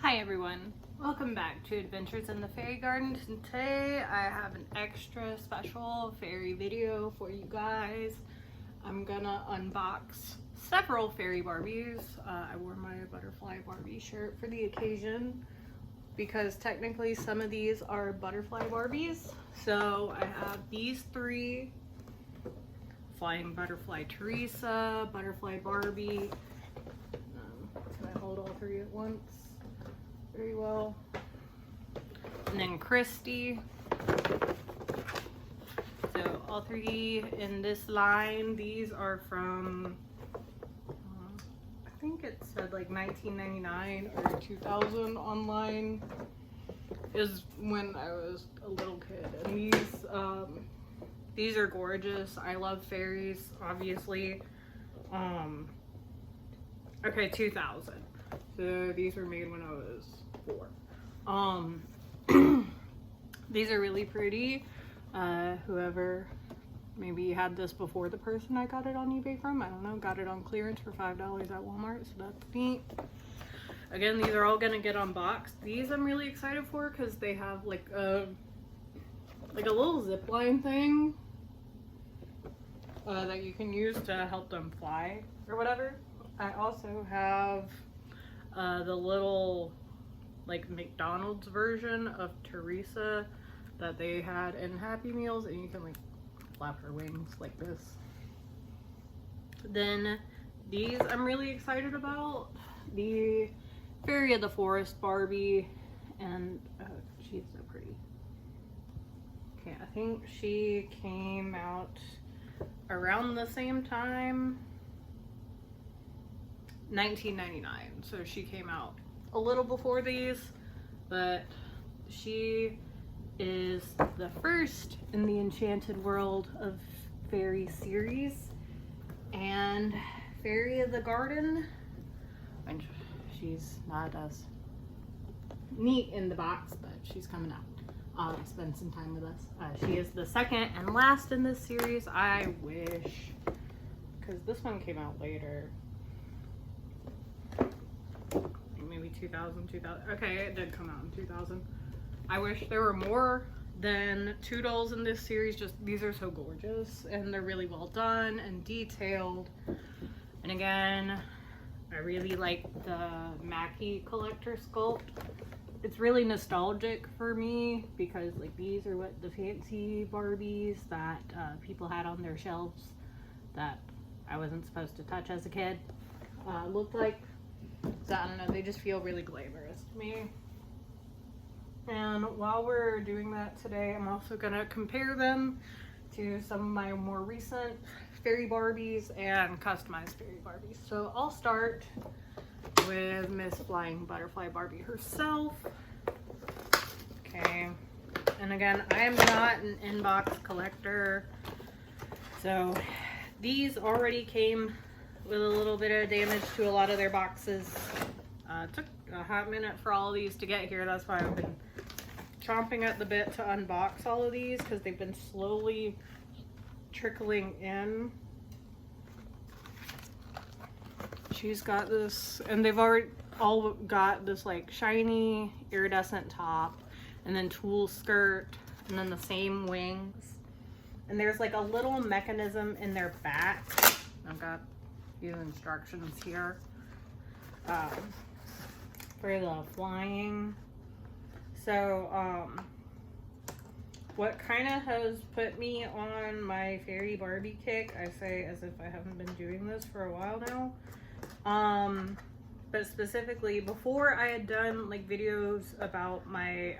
Hi everyone, welcome back to Adventures in the Fairy Garden. Today I have an extra special fairy video for you guys. I'm gonna unbox several fairy Barbies. I wore my butterfly Barbie shirt for the occasion because technically some of these are butterfly Barbies. So I have these three: Flying Butterfly Teresa, Butterfly Barbie. Can I hold all three at once? Very well. And then Christy. So all three in this line. These are from I think it said like 1999 or 2000 online. Is when I was a little kid. And these are gorgeous. I love fairies, obviously. Okay, 2000. So these were made when I was 4. These are really pretty. Whoever, maybe you had this before the person I got it on eBay from, I don't know, got it on clearance for $5 at Walmart, so that's neat. Again, these are all gonna get unboxed. These I'm really excited for because they have like a little zip line thing that you can use to help them fly or whatever. I also have the little like McDonald's version of Teresa that they had in Happy Meals, and you can like flap her wings like this. Then these I'm really excited about. The Fairy of the Forest Barbie, and she's so pretty. Okay, I think she came out around the same time, 1999, so she came out a little before these, but she is the first in the Enchanted World of Fairy series, and Fairy of the Garden, and she's not as neat in the box, but she's coming out. Spend some time with us. She is the second and last in this series. I wish, because this one came out later. Maybe 2000. Okay, it did come out in 2000. I wish there were more than 2 dolls in this series. Just these are so gorgeous, and they're really well done and detailed. And again, I really like the Mackie collector sculpt. It's really nostalgic for me because like these are what the fancy Barbies that people had on their shelves that I wasn't supposed to touch as a kid looked like. So I don't know, they just feel really glamorous to me. And while we're doing that today, I'm also gonna compare them to some of my more recent fairy Barbies and customized fairy Barbies. So I'll start with Miss Flying Butterfly Barbie herself. Okay, and again, I am not an inbox collector, so these already came with a little bit of damage to a lot of their boxes. It took a hot minute for all of these to get here. That's why I've been chomping at the bit to unbox all of these, because they've been slowly trickling in. She's got this, and they've already all got this like shiny iridescent top, and then tulle skirt, and then the same wings. And there's like a little mechanism in their back. I've got few instructions here for the flying. So what kind of has put me on my fairy Barbie kick, I say as if I haven't been doing this for a while now, but specifically before I had done like videos about my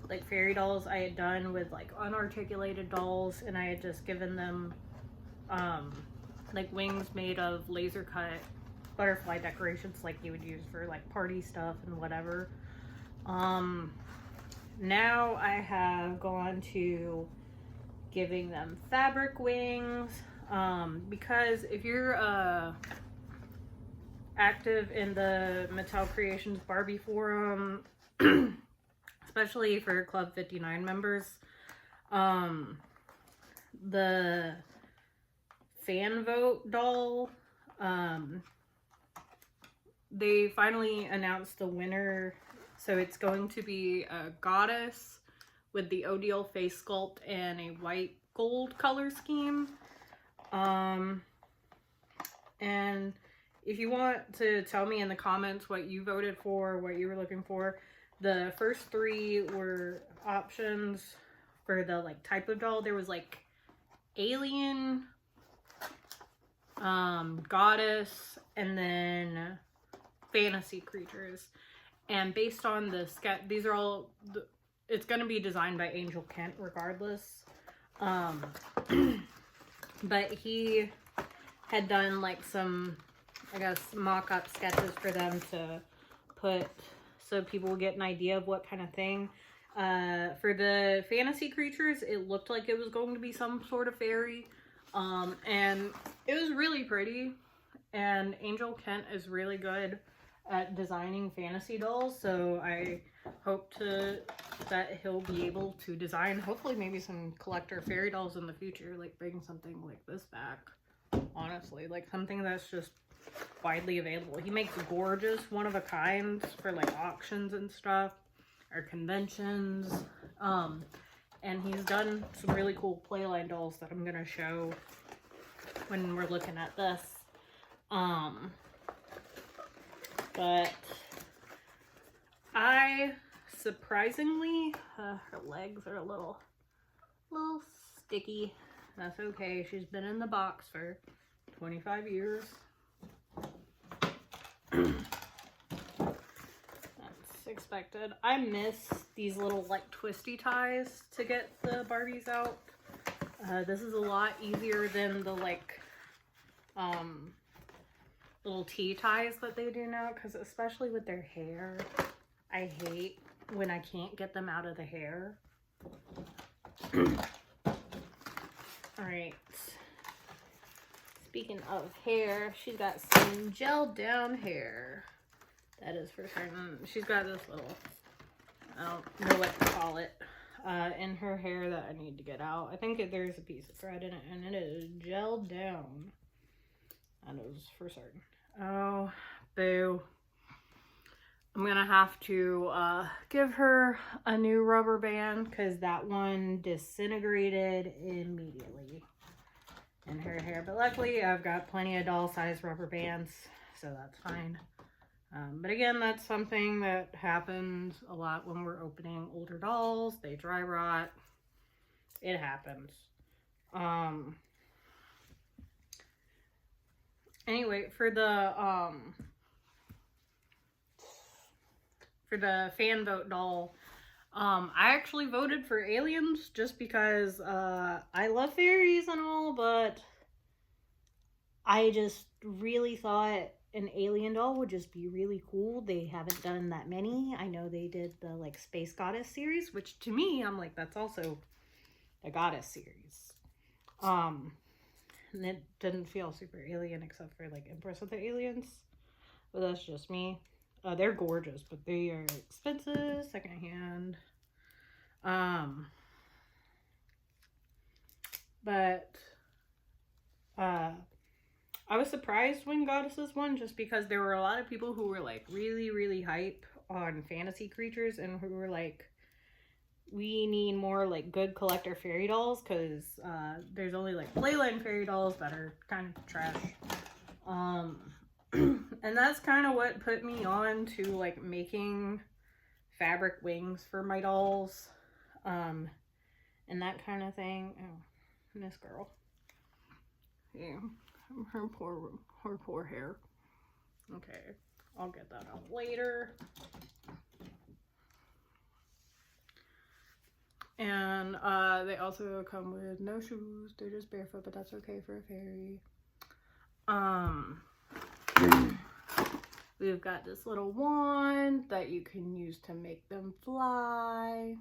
like fairy dolls I had done with like unarticulated dolls, and I had just given them like wings made of laser cut butterfly decorations like you would use for like party stuff and whatever. Now I have gone to giving them fabric wings, because if you're active in the Mattel Creations Barbie forum, especially for Club 59 members, the fan vote doll they finally announced the winner. So it's going to be a goddess with the ODL face sculpt and a white gold color scheme. And if you want to tell me in the comments what you voted for, what you were looking for, the first 3 were options for the like type of doll. There was like alien, goddess, and then fantasy creatures. And based on the sketch, these are all, it's going to be designed by Angel Kent regardless. But he had done like some, I guess, mock-up sketches for them to put so people would get an idea of what kind of thing. For the fantasy creatures, it looked like it was going to be some sort of fairy. And it was really pretty. And Angel Kent is really good at designing fantasy dolls, so I hope that he'll be able to design hopefully maybe some collector fairy dolls in the future, like bring something like this back. Honestly, like something that's just widely available. He makes gorgeous one-of-a-kinds for like auctions and stuff or conventions. And he's done some really cool playline dolls that I'm gonna show when we're looking at this. But I surprisingly, her legs are a little sticky. That's okay. She's been in the box for 25 years. That's expected. I miss these little like twisty ties to get the Barbies out. This is a lot easier than the like little tea ties that they do now, because especially with their hair, I hate when I can't get them out of the hair. Alright, speaking of hair, she's got some gel down hair. That is for certain. She's got this little, I don't know what to call it, in her hair that I need to get out. I think there's a piece of thread in it, and it is gelled down. That is for certain. Oh, boo. I'm gonna have to give her a new rubber band because that one disintegrated immediately in her hair. But luckily, I've got plenty of doll-sized rubber bands, so that's fine. But again, that's something that happens a lot when we're opening older dolls. They dry rot. It happens. Anyway, for the fan vote doll, I actually voted for aliens just because I love fairies and all, but I just really thought an alien doll would just be really cool. They haven't done that many. I know they did the like Space Goddess series, which to me, I'm like, that's also a goddess series. And it didn't feel super alien except for like Empress of the Aliens. But that's just me. They're gorgeous, but they are expensive, secondhand. But I was surprised when Goddesses won just because there were a lot of people who were like really, really hype on fantasy creatures and who were like, we need more like good collector fairy dolls because there's only like playline fairy dolls that are kind of trash. And that's kind of what put me on to like making fabric wings for my dolls, and that kind of thing. Oh, and this girl, yeah, her poor hair. Okay, I'll get that out later. And they also come with no shoes. They're just barefoot, but that's okay for a fairy. We've got this little wand that you can use to make them fly.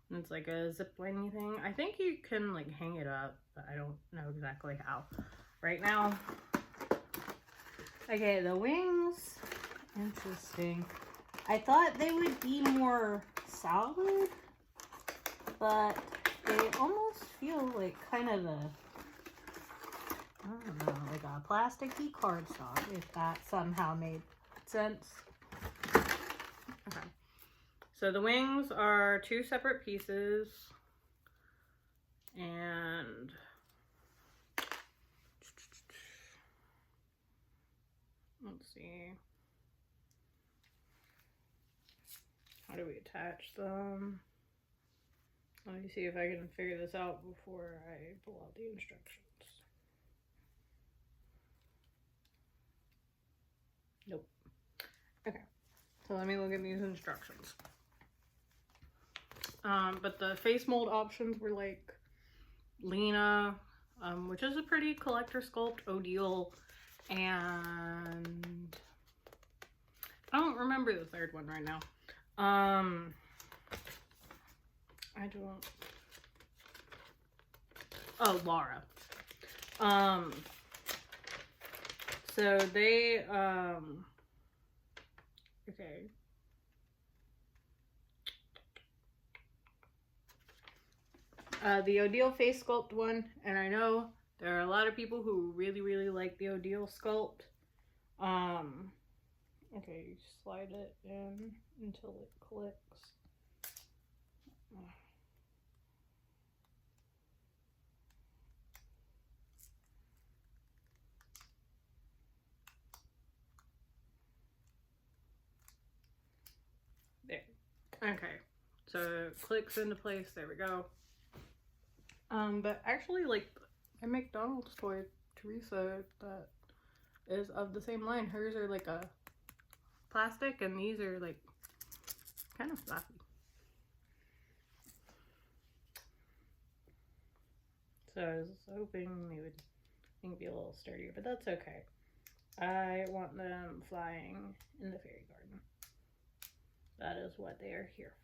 And it's like a zipline thing. I think you can like hang it up, but I don't know exactly how right now. Okay, the wings. Interesting. I thought they would be more solid, but they almost feel like kind of a, I don't know, like a plasticky cardstock, if that somehow made cents. Okay. So the wings are 2 separate pieces. And let's see. How do we attach them? Let me see if I can figure this out before I pull out the instructions. Nope. Okay. So let me look at these instructions. But the face mold options were like Lena, which is a pretty collector sculpt, Odile, and I don't remember the third one right now. I don't. Oh, Laura. So they, okay. The Odile face sculpt one, and I know there are a lot of people who really, really like the Odile sculpt. Okay, you slide it in until it clicks. There. Okay, so it clicks into place. There we go. But actually, like, my McDonald's toy, Teresa, that is of the same line. Hers are like a plastic, and these are like kind of fluffy. So I was hoping they would be a little sturdier, but that's okay. I want them flying in the fairy garden. That is what they are here for.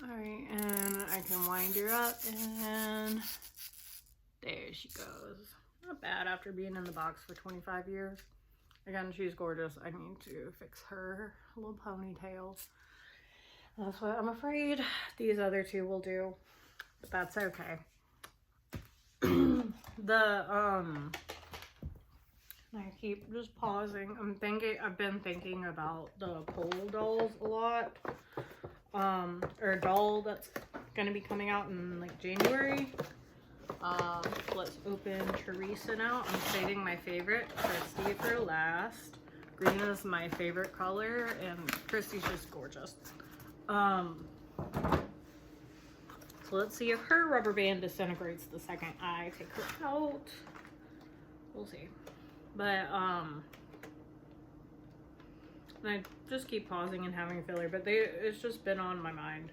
Alright, and I can wind her up, and there she goes. Not bad after being in the box for 25 years. Again, she's gorgeous. I need to fix her little ponytail. That's what I'm afraid these other two will do, but that's okay. I keep just pausing. I've been thinking about the pole dolls a lot. Or a doll that's gonna be coming out in like January. Let's open Teresa now. I'm saving my favorite, Christy, for last. Green is my favorite color, and Christy's just gorgeous. So let's see if her rubber band disintegrates the second I take her out. We'll see. But, I just keep pausing and having filler, but it's just been on my mind.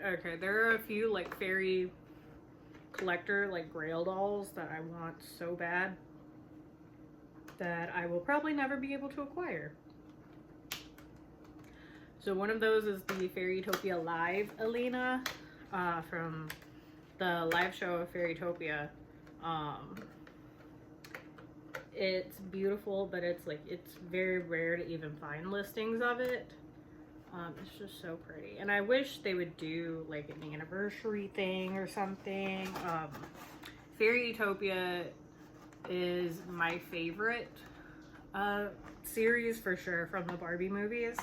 Okay, there are a few, like, fairy collector, like, grail dolls that I want so bad that I will probably never be able to acquire. So one of those is the Fairytopia Live Elena, from the live show of Fairytopia. It's beautiful, but it's very rare to even find listings of it. It's just so pretty, and I wish they would do like an anniversary thing or something. Fairytopia is my favorite series for sure from the Barbie movies.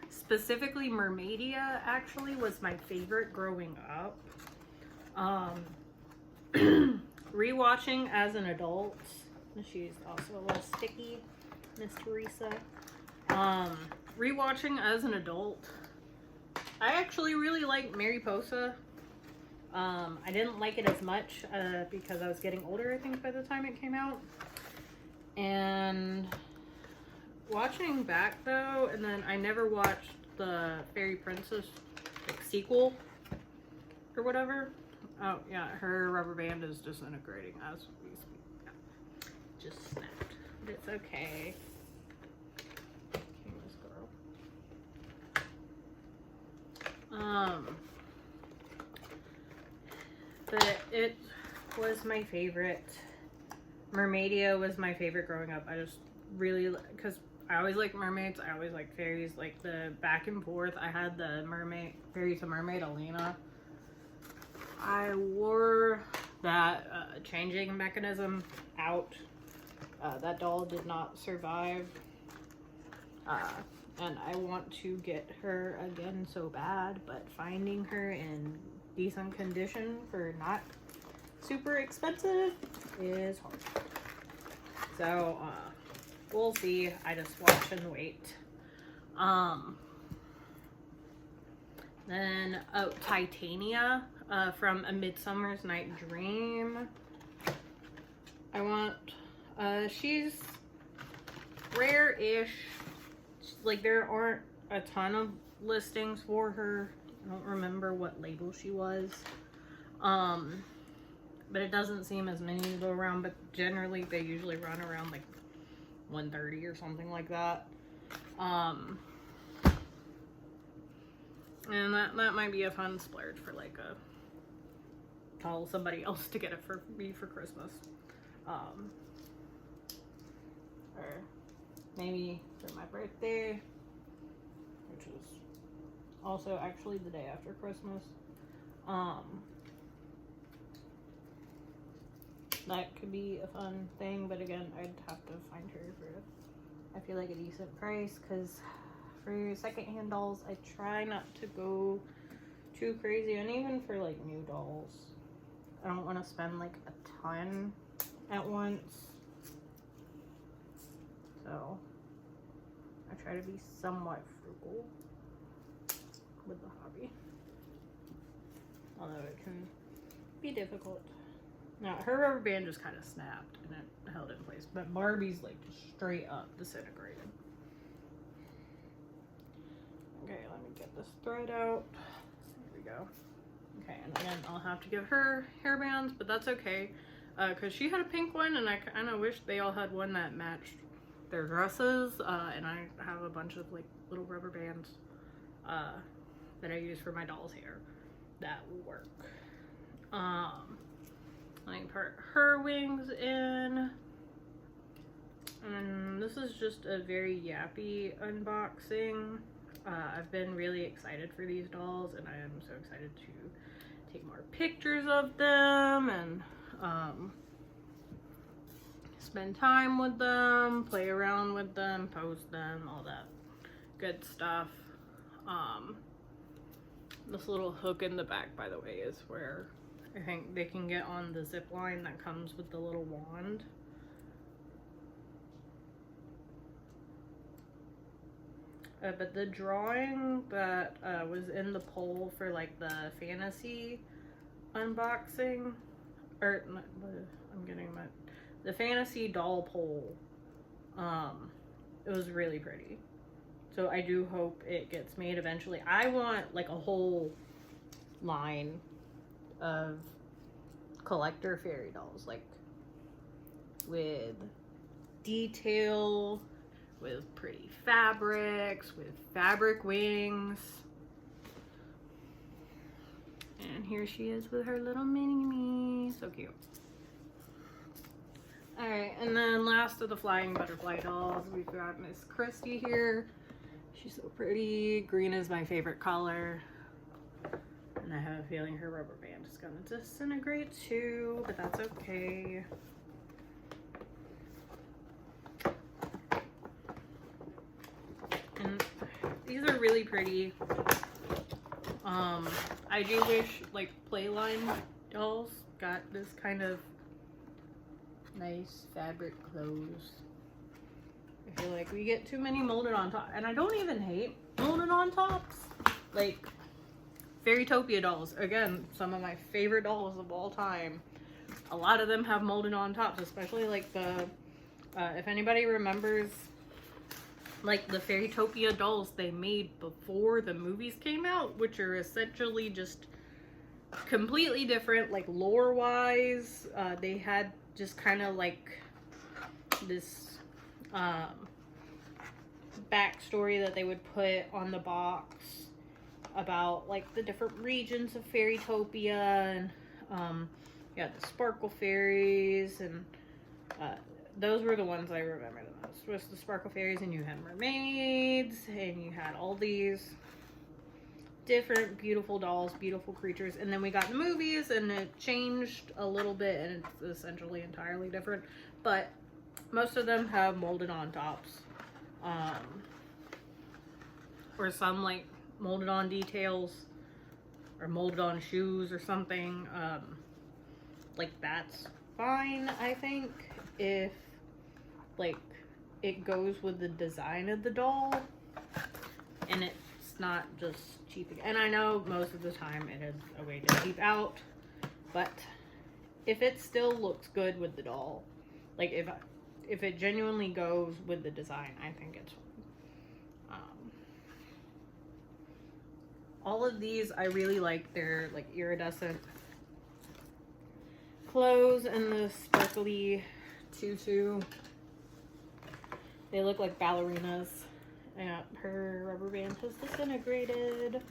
Specifically Mermaidia actually was my favorite growing up. Rewatching as an adult, she's also a little sticky, Miss Teresa. Rewatching as an adult, I actually really like Mariposa. I didn't like it as much because I was getting older, I think, by the time it came out. And watching back though, and then I never watched the Fairy Princess like sequel or whatever. Oh yeah, her rubber band is disintegrating as we speak. Yeah. Just snapped, but it's okay. This girl. But it was my favorite. Mermaidia was my favorite growing up. I just really, because I always liked mermaids, I always liked fairies, like the back and forth. I had the mermaid, Fairy to Mermaid Elena. I wore that changing mechanism out. That doll did not survive. And I want to get her again so bad, but finding her in decent condition for not super expensive is hard. So, we'll see. I just watch and wait. Then, Titania from A Midsummer's Night Dream. I want, she's rare-ish. Like, there aren't a ton of listings for her. I don't remember what label she was. But it doesn't seem as many to go around, but generally they usually run around like 130 or something like that. And that might be a fun splurge for like a tell somebody else to get it for me for Christmas. Or maybe for my birthday, which is also actually the day after Christmas. That could be a fun thing, but again, I'd have to find her for, I feel like, a decent price, because for secondhand dolls, I try not to go too crazy, and even for like new dolls, I don't want to spend like a ton at once. So I try to be somewhat frugal with the hobby, although it can be difficult. Now, her rubber band just kind of snapped and it held in place, but Barbie's like just straight up disintegrated. Okay, let me get this thread out. There we go. Okay, and again, I'll have to give her hairbands, but that's okay, because she had a pink one, and I kind of wish they all had one that matched their dresses, and I have a bunch of like little rubber bands that I use for my doll's hair that will work. Let me put her wings in. And this is just a very yappy unboxing. I've been really excited for these dolls, and I am so excited to take more pictures of them and spend time with them, play around with them, post them, all that good stuff. This little hook in the back, by the way, is where I think they can get on the zip line that comes with the little wand. But the drawing that was in the poll for like the fantasy unboxing, or I'm getting the fantasy doll poll, it was really pretty. So I do hope it gets made eventually. I want like a whole line of collector fairy dolls, like with detail, with pretty fabrics, with fabric wings. And here she is with her little mini-me. So cute. Alright, and then last of the flying butterfly dolls, we've got Miss Christie here. She's so pretty. Green is my favorite color. And I have a feeling her rubber band is gonna disintegrate too, but that's okay. And these are really pretty. I do wish like Playline dolls got this kind of nice fabric clothes. I feel like we get too many molded on top, and I don't even hate molded on tops. Like Fairytopia dolls, again, some of my favorite dolls of all time. A lot of them have molded on tops, especially like the, if anybody remembers, like the Fairytopia dolls they made before the movies came out, which are essentially just completely different, like lore-wise. They had just kind of like this backstory that they would put on the box about like the different regions of Fairytopia, and yeah, the sparkle fairies, and those were the ones I remember the most, was the sparkle fairies, and you had mermaids, and you had all these different beautiful dolls, beautiful creatures. And then we got the movies and it changed a little bit and it's essentially entirely different. But most of them have molded on tops. Or some like molded on details or molded on shoes or something. Like that's fine, I think, if like it goes with the design of the doll and it's not just cheaping. And I know most of the time it is a way to cheap out, but if it still looks good with the doll, like if it genuinely goes with the design, I think it's fine. All of these I really like. They're like iridescent clothes and the sparkly tutu. They look like ballerinas. And her rubber band has disintegrated,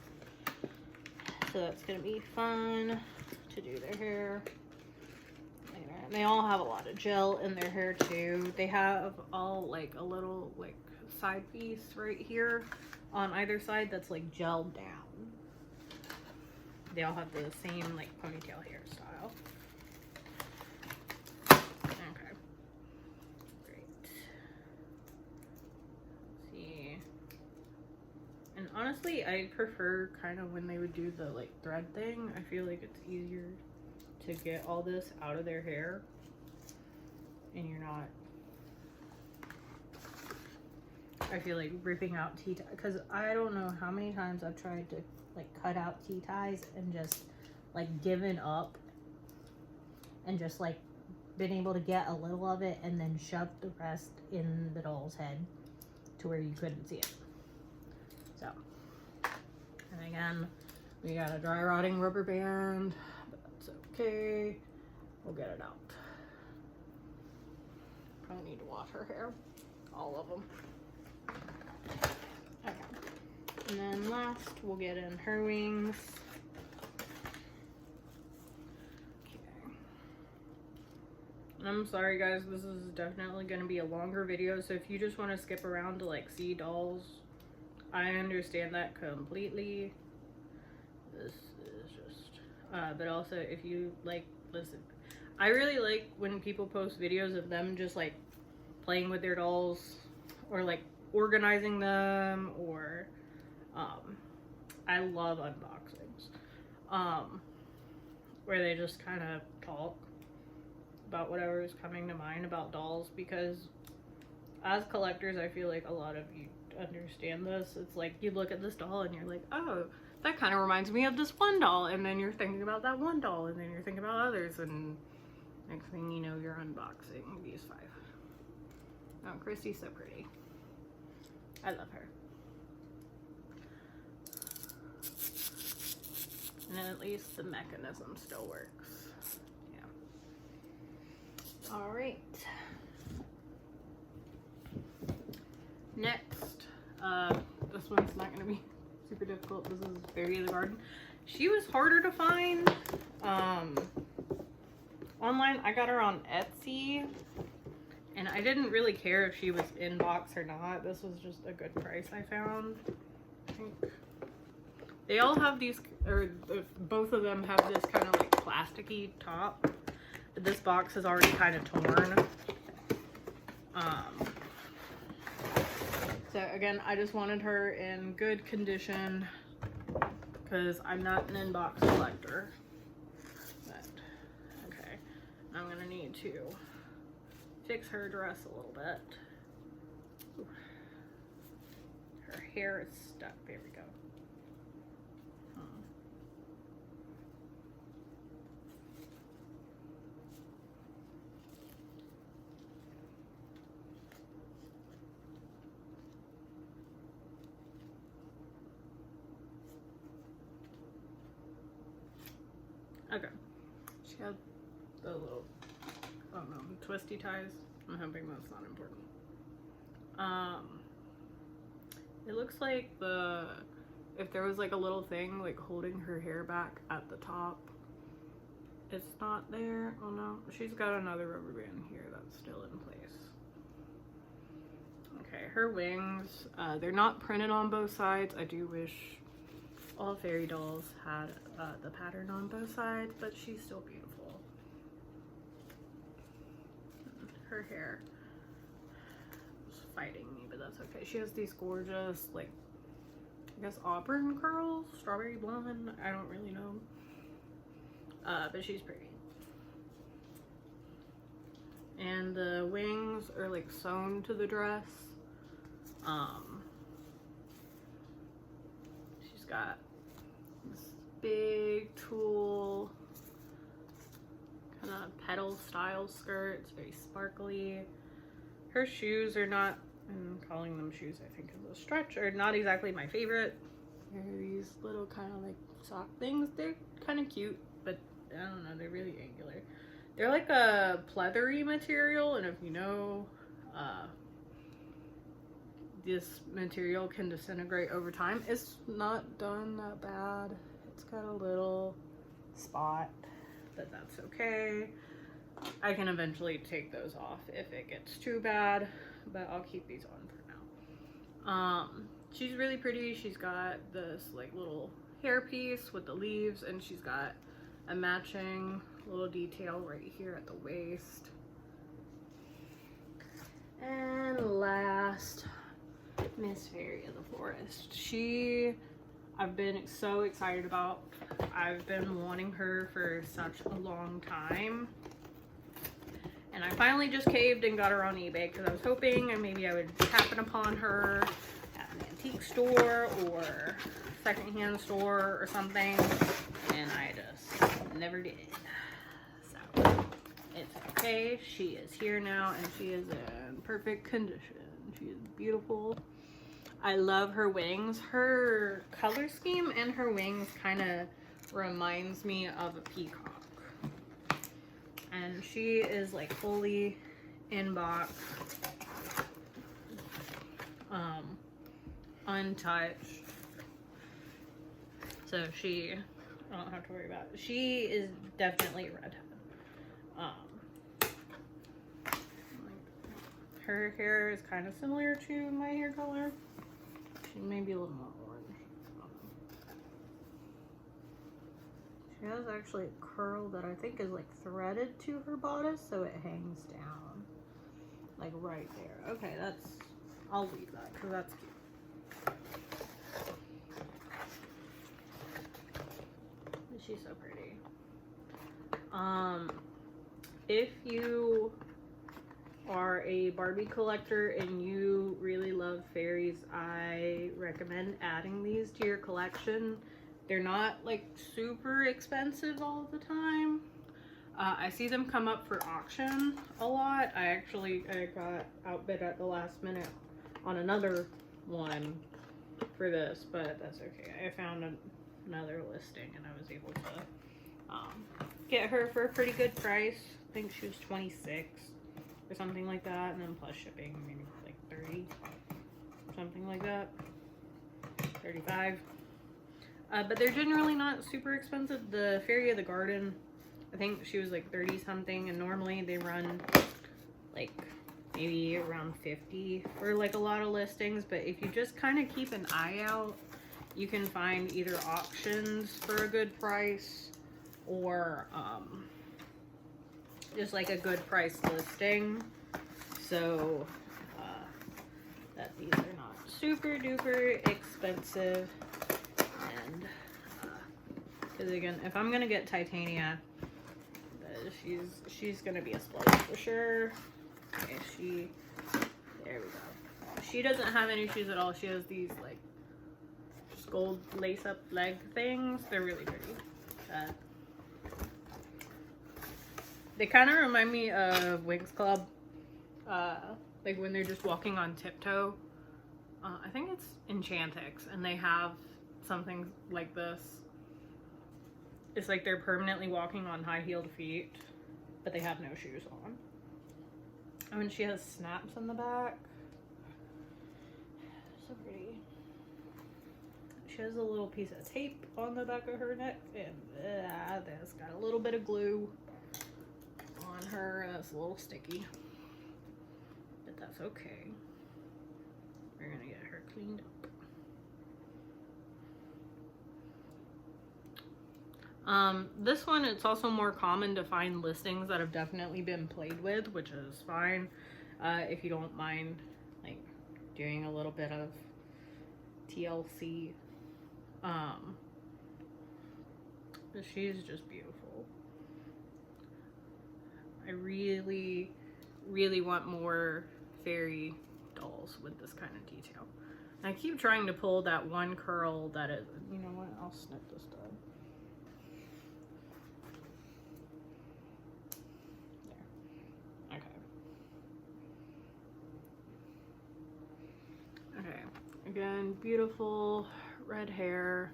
so that's gonna be fun to do their hair. And they all have a lot of gel in their hair too. They have all like a little like side piece right here on either side that's like gelled down. They all have the same like ponytail hairstyle. Okay, great. Let's see. And honestly, I prefer kind of when they would do the like thread thing. I feel like it's easier to get all this out of their hair and you're not, I feel like ripping out tea ties, because I don't know how many times I've tried to like cut out tea ties and just like given up and just like been able to get a little of it and then shove the rest in the doll's head to where you couldn't see it. So, and again, we got a dry rotting rubber band, but that's okay. We'll get it out. Probably need to wash her hair, all of them. Okay. And then last, we'll get in her wings. Okay. And I'm sorry guys, this is definitely going to be a longer video, so if you just want to skip around to like see dolls, I understand that completely. This is just, but also if you like, listen, I really like when people post videos of them just like playing with their dolls or like organizing them, or I love unboxings where they just kind of talk about whatever is coming to mind about dolls, because as collectors I feel like a lot of you understand this. It's like you look at this doll and you're like, oh, that kind of reminds me of this one doll, and then you're thinking about that one doll, and then you're thinking about others, and next thing you know you're unboxing these 5. Oh, Christy's so pretty. I love her. And then at least the mechanism still works. Yeah. All right. Next, this one's not gonna be super difficult. This is Fairy of the Garden. She was harder to find online. I got her on Etsy, and I didn't really care if she was in box or not. This was just a good price I found. I think they all have these, or both of them have this kind of like plasticky top, but this box is already kind of torn. So again, I just wanted her in good condition because I'm not an in-box collector. But, okay, I'm gonna need to fix her dress a little bit. Ooh. Her hair is stuck. There we go. Okay, she had the little, I don't know, twisty ties. I'm hoping that's not important. It looks like if there was like a little thing like holding her hair back at the top, it's not there. Oh no, she's got another rubber band here that's still in place. Okay, her wings, they're not printed on both sides. I do wish All fairy dolls had the pattern on both sides, but she's still beautiful. Her hair is fighting me, but that's okay. She has these gorgeous, like, I guess auburn curls, strawberry blonde, I don't really know. But she's pretty. And the wings are like sewn to the dress. She's got this big tulle kind of petal style skirt. It's very sparkly. Her shoes are not, I'm calling them shoes, I think is a stretch, are not exactly my favorite. They're these little kind of like sock things. They're kind of cute, but I don't know, they're really angular. They're like a pleathery material, and if you know, this material can disintegrate over time. It's not done that bad. It's got a little spot, but that's okay. I can eventually take those off if it gets too bad, but I'll keep these on for now. She's really pretty. She's got this like little hairpiece with the leaves, and she's got a matching little detail right here at the waist. And last, Miss Fairy of the Forest. I've been so excited about. I've been wanting her for such a long time. And I finally just caved and got her on eBay because I was hoping and maybe I would happen upon her at an antique store or secondhand store or something. And I just never did. So it's okay. She is here now and she is in perfect condition. She is beautiful. I love her wings. Her color scheme and her wings kind of reminds me of a peacock. And she is like fully in box, untouched. So I don't have to worry about it. She is definitely a redhead. Her hair is kind of similar to my hair color. She may be a little more orange. She has actually a curl that I think is like threaded to her bodice, so it hangs down. Like right there. Okay, I'll leave that because that's cute. She's so pretty. If you are a Barbie collector and you really love fairies, I recommend adding these to your collection. They're not like super expensive all the time. I see them come up for auction a lot. I got outbid at the last minute on another one for this, but that's okay. I found another listing and I was able to get her for a pretty good price. I think she was 26 or something like that, and then plus shipping, maybe like 30 or something like that, 35. But they're generally not super expensive. The Fairy of the Garden, I think she was like 30 something, and normally they run like maybe around 50 for like a lot of listings. But if you just kind of keep an eye out, you can find either auctions for a good price or just like a good price listing, so that these are not super duper expensive. And because again, if I'm gonna get Titania, she's gonna be a splurge for sure. Okay, there we go. She doesn't have any shoes at all. She has these like just gold lace up leg things. They're really pretty. They kind of remind me of Winx Club, like when they're just walking on tiptoe. I think it's Enchantix, and they have something like this. It's like they're permanently walking on high-heeled feet, but they have no shoes on. I mean, she has snaps in the back. So pretty. She has a little piece of tape on the back of her neck, and that's got a little bit of glue on her. That's a little sticky, but that's okay. We're gonna get her cleaned up. This one, it's also more common to find listings that have definitely been played with, which is fine. If you don't mind, like, doing a little bit of TLC. But she's just beautiful. I really, really want more fairy dolls with this kind of detail. And I keep trying to pull that one curl that is, you know what, I'll snip this down. There. Okay. Okay. Again, beautiful red hair.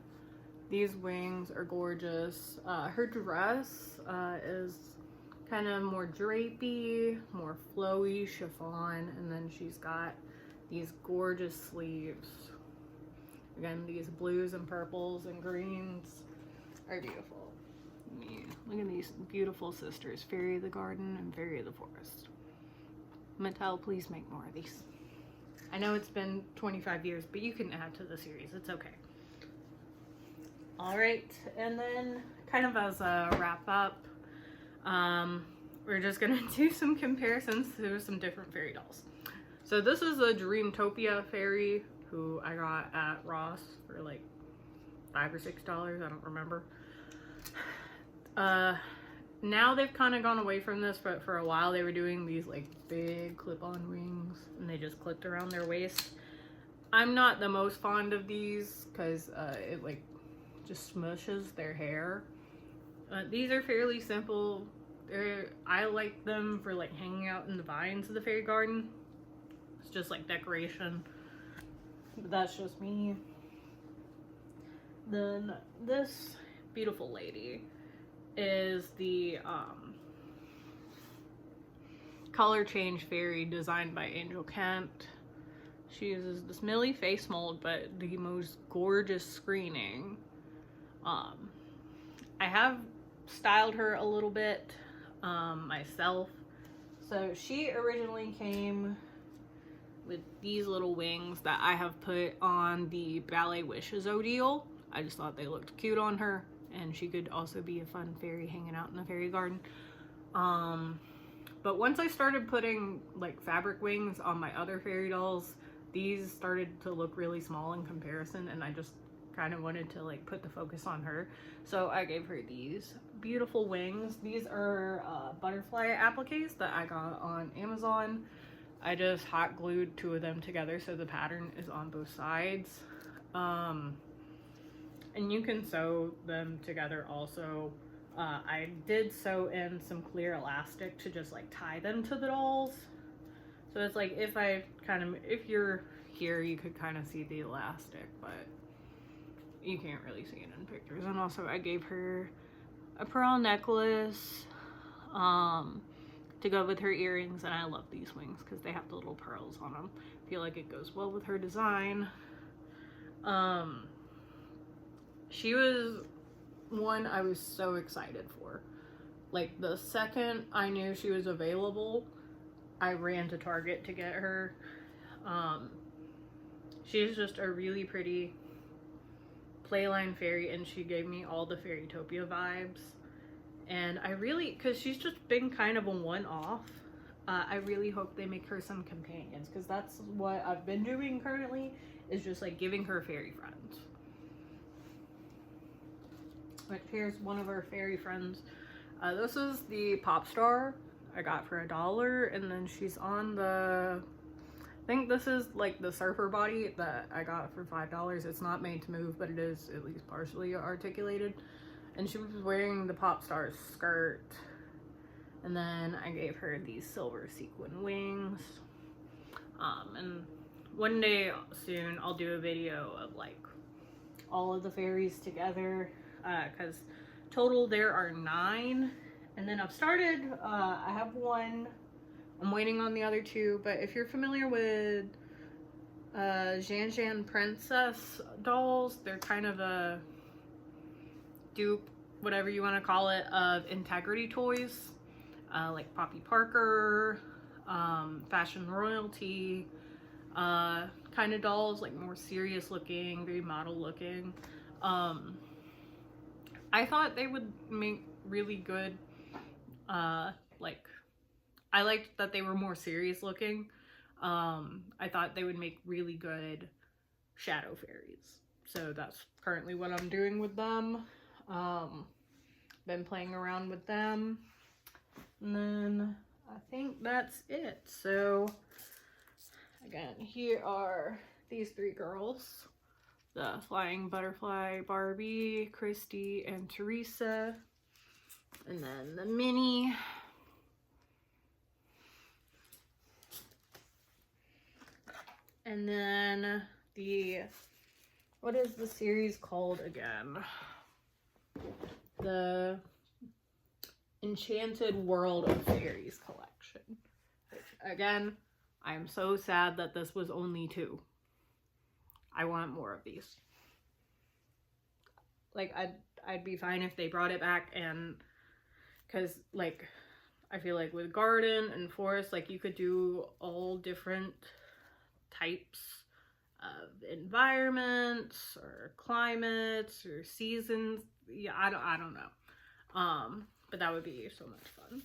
These wings are gorgeous. Her dress is kind of more drapey, more flowy chiffon, and then she's got these gorgeous sleeves. Again, these blues and purples and greens are beautiful. Yeah, look at these beautiful sisters, Fairy of the Garden and Fairy of the Forest. Mattel, please make more of these. I know it's been 25 years, but you can add to the series. It's okay. All right, and then kind of as a wrap up, we're just gonna do some comparisons to some different fairy dolls. So this is a Dreamtopia fairy who I got at Ross for like $5 or $6, I don't remember. Now they've kind of gone away from this, but for a while they were doing these like big clip-on wings and they just clipped around their waist. I'm not the most fond of these because it like just smushes their hair. These are fairly simple. I like them for like hanging out in the vines of the fairy garden. It's just like decoration, but that's just me. Then this beautiful lady is the color change fairy designed by Angel Kent. She uses this Millie face mold, but the most gorgeous screening. I have styled her a little bit myself. So she originally came with these little wings that I have put on the Ballet Wishes Odile. I just thought they looked cute on her, and she could also be a fun fairy hanging out in the fairy garden. But once I started putting like fabric wings on my other fairy dolls, these started to look really small in comparison, and I just kind of wanted to like put the focus on her. So I gave her these beautiful wings. These are butterfly appliques that I got on Amazon. I just hot glued 2 of them together so the pattern is on both sides. And you can sew them together also. I did sew in some clear elastic to just like tie them to the dolls. So it's like if you're here, you could kind of see the elastic, but you can't really see it in pictures. And also I gave her a pearl necklace to go with her earrings, and I love these wings because they have the little pearls on them. I feel like it goes well with her design. She was one I was so excited for. Like the second I knew she was available, I ran to Target to get her. She's just a really pretty playline fairy, and she gave me all the Fairytopia vibes. And I really, because she's just been kind of a one-off, I really hope they make her some companions, because that's what I've been doing currently, is just like giving her fairy friends. But here's one of our fairy friends. This is the Pop Star I got for $1, and then she's on the, I think this is like the surfer body that I got for $5. It's not made to move, but it is at least partially articulated. And she was wearing the Pop Star skirt. And then I gave her these silver sequin wings. And one day soon I'll do a video of like all of the fairies together. Because total there are 9. And then I've started, I have 1. I'm waiting on the other 2. But if you're familiar with Zhan Princess dolls, they're kind of a dupe, whatever you want to call it, of Integrity Toys, like Poppy Parker, Fashion Royalty, kind of dolls, like more serious looking, very model looking. I thought they would make really good, like, I liked that they were more serious looking. I thought they would make really good shadow fairies. So that's currently what I'm doing with them. Been playing around with them. And then I think that's it. So again, here are these three girls. The Flying Butterfly Barbie, Christy, and Teresa. And then the mini. And then the, what is the series called again? The Enchanted World of Fairies collection. Which, again, I am so sad that this was only 2. I want more of these. Like, I'd be fine if they brought it back, and because, like, I feel like with garden and forest, like, you could do all different types of environments or climates or seasons. Yeah, I don't know. But that would be so much fun.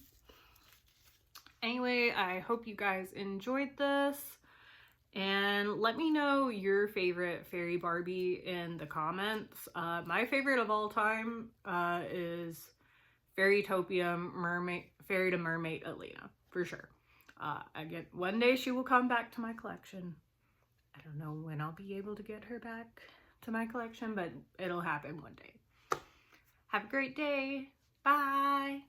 Anyway, I hope you guys enjoyed this. And let me know your favorite fairy Barbie in the comments. My favorite of all time is Fairytopia Fairy to Mermaid Elena, for sure. Again, one day she will come back to my collection. I don't know when I'll be able to get her back to my collection, but it'll happen one day. Have a great day. Bye.